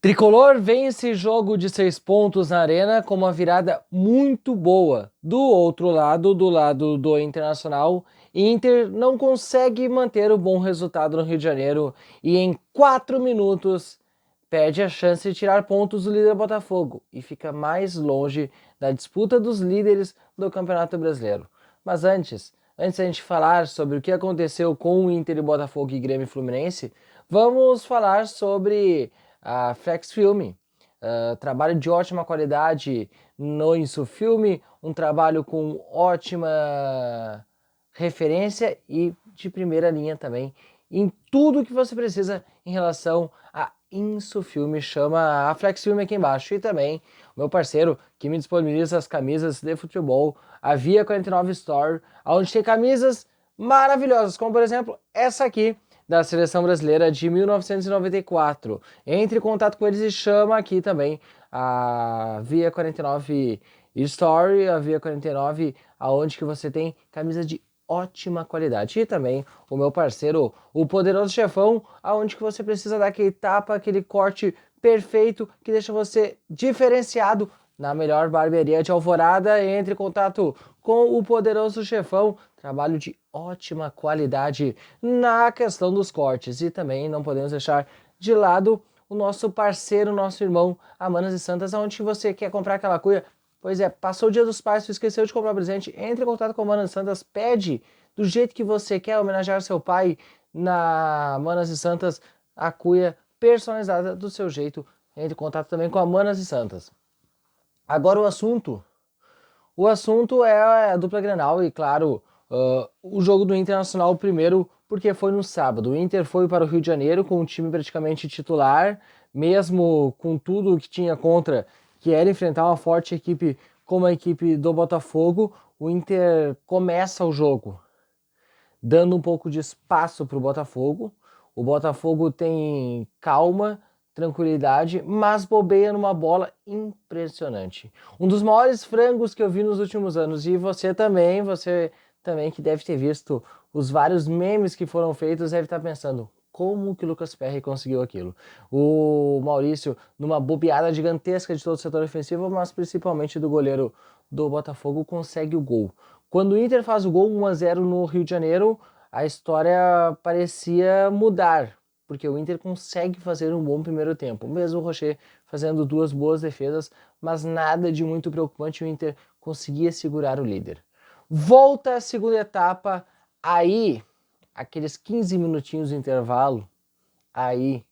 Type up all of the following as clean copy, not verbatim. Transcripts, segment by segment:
Tricolor vence esse jogo de 6 pontos na Arena com uma virada muito boa. Do outro lado, do lado do Internacional, Inter não consegue manter o bom resultado no Rio de Janeiro e em 4 minutos perde a chance de tirar pontos do líder Botafogo e fica mais longe da disputa dos líderes do Campeonato Brasileiro. Mas antes da gente falar sobre o que aconteceu com o Inter e Botafogo e Grêmio e Fluminense, vamos falar sobre a Flex Film, trabalho de ótima qualidade no Insufilme, um trabalho com ótima referência e de primeira linha também em tudo que você precisa em relação a Insufilme. Chama a Flex Film aqui embaixo. E também o meu parceiro que me disponibiliza as camisas de futebol, a Via 49 Store, onde tem camisas maravilhosas, como por exemplo essa aqui da Seleção Brasileira de 1994. Entre em contato com eles e chama aqui também a Via 49 Story, a Via 49, aonde que você tem camisa de ótima qualidade. E também o meu parceiro, o Poderoso Chefão, aonde que você precisa dar aquele tapa, aquele corte perfeito que deixa você diferenciado na melhor barbearia de Alvorada. Entre em contato com o Poderoso Chefão, trabalho de ótima qualidade na questão dos cortes. E também não podemos deixar de lado o nosso parceiro, nosso irmão, Amanas e Santas, onde você quer comprar aquela cuia. Pois é, passou o Dia dos Pais, tu esqueceu de comprar presente, entre em contato com a Manas e Santas, pede do jeito que você quer homenagear seu pai na Manas e Santas, a cuia personalizada do seu jeito. Entre em contato também com a Manas e Santas. Agora o assunto é a dupla Grenal e, claro, o jogo do Internacional primeiro, porque foi no sábado. O Inter foi para o Rio de Janeiro com o time praticamente titular, mesmo com tudo que tinha contra, que era enfrentar uma forte equipe como a equipe do Botafogo. O Inter começa o jogo dando um pouco de espaço para o Botafogo. O Botafogo tem calma, tranquilidade, mas bobeia numa bola impressionante. Um dos maiores frangos que eu vi nos últimos anos, e você também que deve ter visto os vários memes que foram feitos, deve estar pensando, como que o Lucas Perry conseguiu aquilo? O Maurício, numa bobeada gigantesca de todo o setor ofensivo, mas principalmente do goleiro do Botafogo, consegue o gol. Quando o Inter faz o gol 1-0 no Rio de Janeiro, a história parecia mudar, porque o Inter consegue fazer um bom primeiro tempo, mesmo o Rocher fazendo duas boas defesas, mas nada de muito preocupante, o Inter conseguia segurar o líder. Volta a segunda etapa, aí, aqueles 15 minutinhos de intervalo, aí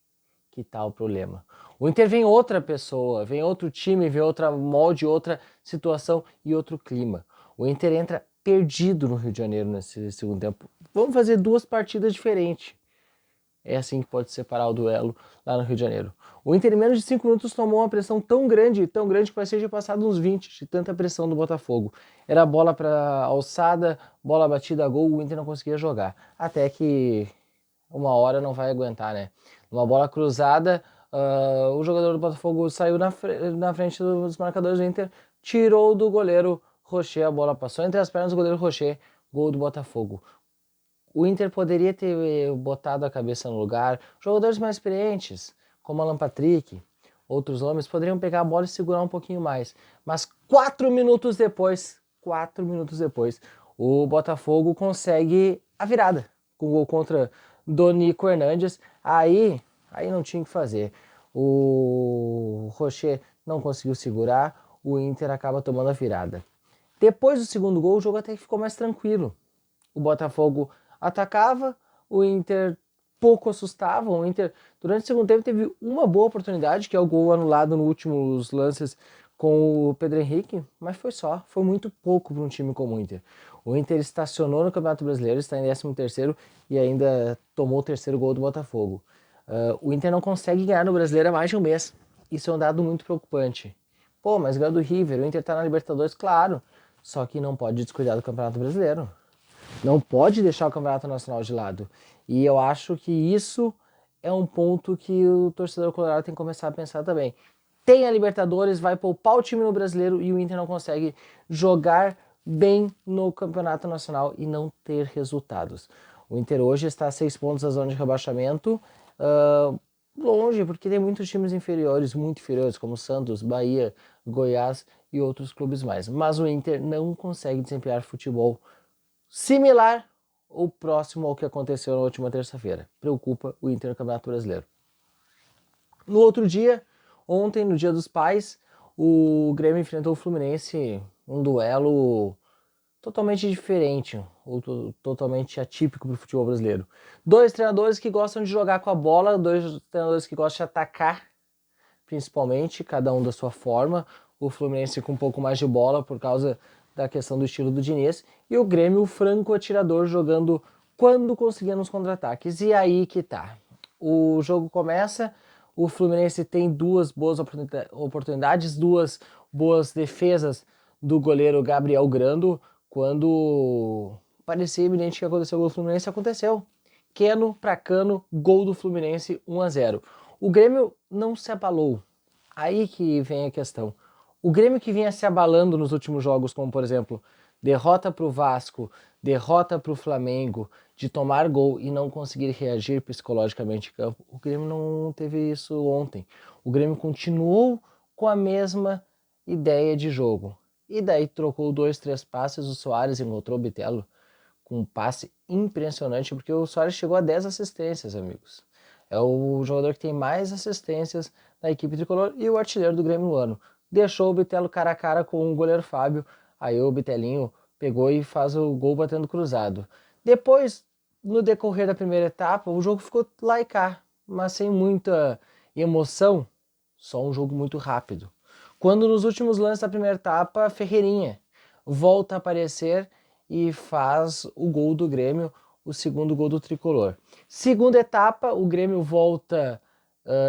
que tá o problema. O Inter vem outra pessoa, vem outro time, vem outra molde, outra situação e outro clima. O Inter entra perdido no Rio de Janeiro nesse segundo tempo. Vamos fazer duas partidas diferentes. É assim que pode separar o duelo lá no Rio de Janeiro. O Inter em menos de 5 minutos tomou uma pressão tão grande que parecia que tinha passado uns 20 de tanta pressão do Botafogo. Era bola para alçada, bola batida a gol, o Inter não conseguia jogar. Até que uma hora não vai aguentar, né? Uma bola cruzada, o jogador do Botafogo saiu na frente dos marcadores do Inter, tirou do goleiro Rocher, a bola passou entre as pernas do goleiro Rocher, gol do Botafogo. O Inter poderia ter botado a cabeça no lugar, jogadores mais experientes, como Alan Patrick, outros nomes, poderiam pegar a bola e segurar um pouquinho mais. Mas 4 minutos depois, o Botafogo consegue a virada, com o gol contra do Nico Hernandes. Aí não tinha o que fazer. O Rocher não conseguiu segurar, o Inter acaba tomando a virada. Depois do segundo gol, o jogo até que ficou mais tranquilo. O Botafogo atacava, o Inter pouco assustava. O Inter, durante o segundo tempo, teve uma boa oportunidade, que é o gol anulado nos últimos lances com o Pedro Henrique, mas foi muito pouco para um time como o Inter. O Inter estacionou no Campeonato Brasileiro, está em 13º e ainda tomou o terceiro gol do Botafogo. O Inter não consegue ganhar no Brasileiro há mais de um mês. Isso é um dado muito preocupante. Pô, mas ganhou do River, o Inter está na Libertadores, claro, só que não pode descuidar do Campeonato Brasileiro. Não pode deixar o Campeonato Nacional de lado. E eu acho que isso é um ponto que o torcedor colorado tem que começar a pensar também. Tem a Libertadores, vai poupar o time no Brasileiro e o Inter não consegue jogar bem no Campeonato Nacional e não ter resultados. O Inter hoje está a 6 pontos da zona de rebaixamento. longe, porque tem muitos times inferiores, muito inferiores, como Santos, Bahia, Goiás e outros clubes mais. Mas o Inter não consegue desempenhar futebol similar ou próximo ao que aconteceu na última terça-feira. Preocupa o Inter no Campeonato Brasileiro. No outro dia, ontem, no Dia dos Pais, o Grêmio enfrentou o Fluminense, um duelo totalmente diferente, ou totalmente atípico para o futebol brasileiro. Dois treinadores que gostam de jogar com a bola, dois treinadores que gostam de atacar, principalmente, cada um da sua forma. O Fluminense com um pouco mais de bola por causa da questão do estilo do Diniz, e o Grêmio, o franco atirador, jogando quando conseguia nos contra-ataques. E aí que tá. O jogo começa, o Fluminense tem duas boas oportunidades, duas boas defesas do goleiro Gabriel Grando. Quando parecia evidente que aconteceu o gol do Fluminense, aconteceu. Keno pra Cano, gol do Fluminense, 1-0. O Grêmio não se abalou. Aí que vem a questão. O Grêmio que vinha se abalando nos últimos jogos, como por exemplo, derrota para o Vasco, derrota para o Flamengo, de tomar gol e não conseguir reagir psicologicamente em campo, o Grêmio não teve isso ontem. O Grêmio continuou com a mesma ideia de jogo. E daí trocou 2-3 passes, o Soares encontrou o Bitelo com um passe impressionante, porque o Soares chegou a 10 assistências, amigos. É o jogador que tem mais assistências na equipe tricolor e o artilheiro do Grêmio no ano. Deixou o Bitelo cara a cara com o goleiro Fábio, aí o Bitelinho pegou e faz o gol batendo cruzado. Depois, no decorrer da primeira etapa, o jogo ficou lá e cá, mas sem muita emoção, só um jogo muito rápido. Quando nos últimos lances da primeira etapa, Ferreirinha volta a aparecer e faz o gol do Grêmio, o segundo gol do Tricolor. Segunda etapa, o Grêmio volta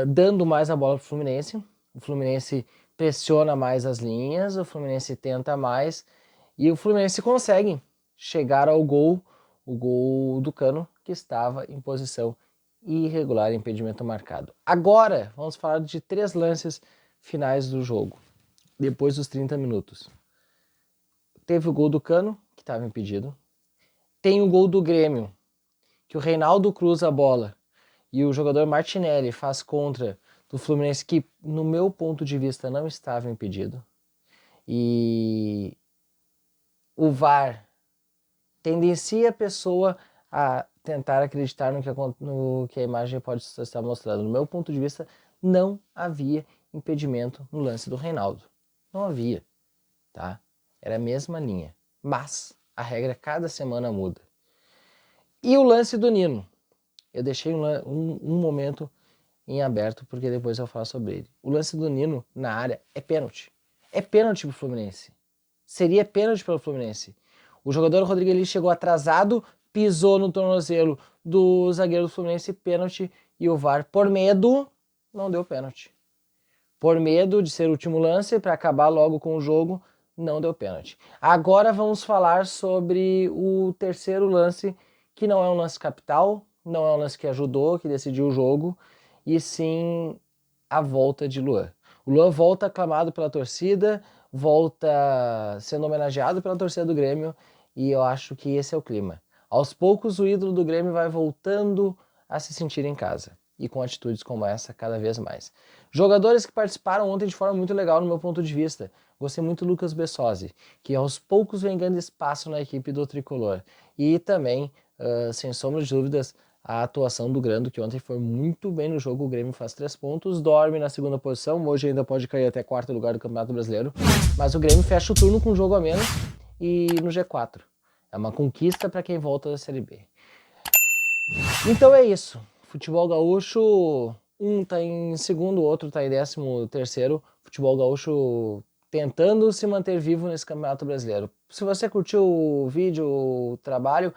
dando mais a bola para o Fluminense. O Fluminense pressiona mais as linhas, o Fluminense tenta mais e o Fluminense consegue chegar ao gol, o gol do Cano, que estava em posição irregular, impedimento marcado. Agora, vamos falar de 3 lances finais do jogo, depois dos 30 minutos. Teve o gol do Cano, que estava impedido. Tem o gol do Grêmio, que o Reinaldo cruza a bola e o jogador Martinelli faz contra do Fluminense, que no meu ponto de vista não estava impedido. E o VAR tendencia a pessoa a tentar acreditar no que a imagem pode estar mostrando. No meu ponto de vista, não havia impedimento no lance do Reinaldo. Não havia, tá? Era a mesma linha. Mas a regra cada semana muda. E o lance do Nino? Eu deixei um momento em aberto, porque depois eu falo sobre ele. O lance do Nino na área é pênalti. É pênalti pro Fluminense. Seria pênalti pelo Fluminense. O jogador Rodrigo Eli chegou atrasado, pisou no tornozelo do zagueiro do Fluminense, pênalti, e o VAR, por medo, não deu pênalti. Por medo de ser o último lance, para acabar logo com o jogo, não deu pênalti. Agora vamos falar sobre o terceiro lance, que não é um lance capital, não é um lance que ajudou, que decidiu o jogo, e sim a volta de Luan. O Luan volta aclamado pela torcida, volta sendo homenageado pela torcida do Grêmio, e eu acho que esse é o clima. Aos poucos o ídolo do Grêmio vai voltando a se sentir em casa, e com atitudes como essa cada vez mais. Jogadores que participaram ontem de forma muito legal no meu ponto de vista. Gostei muito do Lucas Bessosi, que aos poucos vem ganhando espaço na equipe do Tricolor. E também, sem sombra de dúvidas, a atuação do Grando, que ontem foi muito bem no jogo. O Grêmio faz 3 pontos, dorme na segunda posição, hoje ainda pode cair até 4º lugar do Campeonato Brasileiro, mas o Grêmio fecha o turno com um jogo a menos e no G4. É uma conquista para quem volta da Série B. Então é isso. Futebol gaúcho, um tá em segundo, o outro tá em 13º. Futebol gaúcho tentando se manter vivo nesse Campeonato Brasileiro. Se você curtiu o vídeo, o trabalho,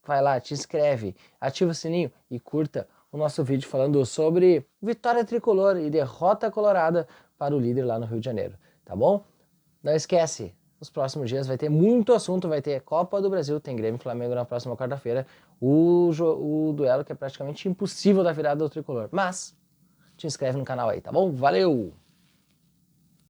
vai lá, te inscreve, ativa o sininho e curta o nosso vídeo falando sobre vitória tricolor e derrota colorada para o líder lá no Rio de Janeiro, tá bom? Não esquece, nos próximos dias vai ter muito assunto, vai ter Copa do Brasil, tem Grêmio e Flamengo na próxima quarta-feira, o duelo que é praticamente impossível da virada do tricolor. Mas te inscreve no canal aí, tá bom? Valeu!